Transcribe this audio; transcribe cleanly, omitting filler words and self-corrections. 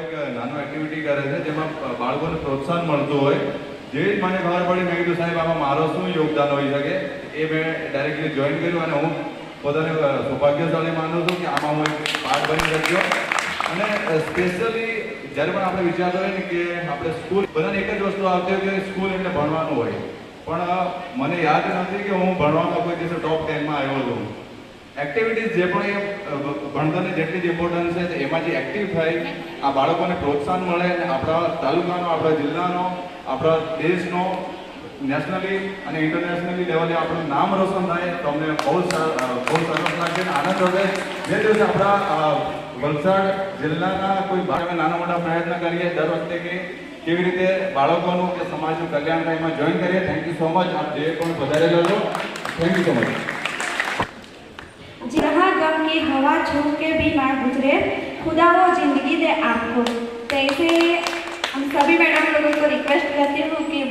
એક નાનો એક્ટિવિટી કરે છે જેમાં બાળકોને પ્રોત્સાહન મળતું હોય જે મને ખબર પડી મેં કીધું સાહેબ આમાં મારો શું યોગદાન હોઈ શકે એ મેં ડાયરેક્ટલી જોઈન કર્યું અને હું પોતાને સૌભાગ્યશાળી માનું છું કે આમાં હું એક પાર્ટ બની શક્યો અને સ્પેશિયલી જ્યારે પણ આપણે વિચાર કરીએ ને કે આપણે સ્કૂલ બધાને એક જ વસ્તુ આવતી હોય કે સ્કૂલ એટલે ભણવાનું હોય પણ મને યાદ નથી કે હું ભણવામાં કોઈ દિવસે ટોપ 10માં આવ્યો હતો એક્ટિવિટીઝ જે પણ એ ભણતરની જેટલી જ ઇમ્પોર્ટન્સ છે એમાં જે એક્ટિવ થાય આ બાળકોને પ્રોત્સાહન મળે અને આપણા તાલુકાનો આપણા જિલ્લાનો આપણા દેશનો નેશનલી અને ઇન્ટરનેશનલી લેવલે આપણું નામ રોશન થાય તો અમને બહુ સરસ લાગે અને આનંદ હવે જે દિવસે આપણા વલસાડ જિલ્લાના કોઈ અમે નાના મોટા પ્રયત્ન કરીએ દર વખતે કે કેવી રીતે બાળકોનું કે સમાજનું કલ્યાણ થાય એમાં જોઈન કરીએ. Thank you so much. આપ જે પણ પધારેલો છો થેન્ક યુ સો મચ. जहाँ गम की हवा छू के भी ना गुजरे खुदा वो जिंदगी दे आपको. तो ऐसे हम सभी मैडम लोगों को रिक्वेस्ट करती हूँ कि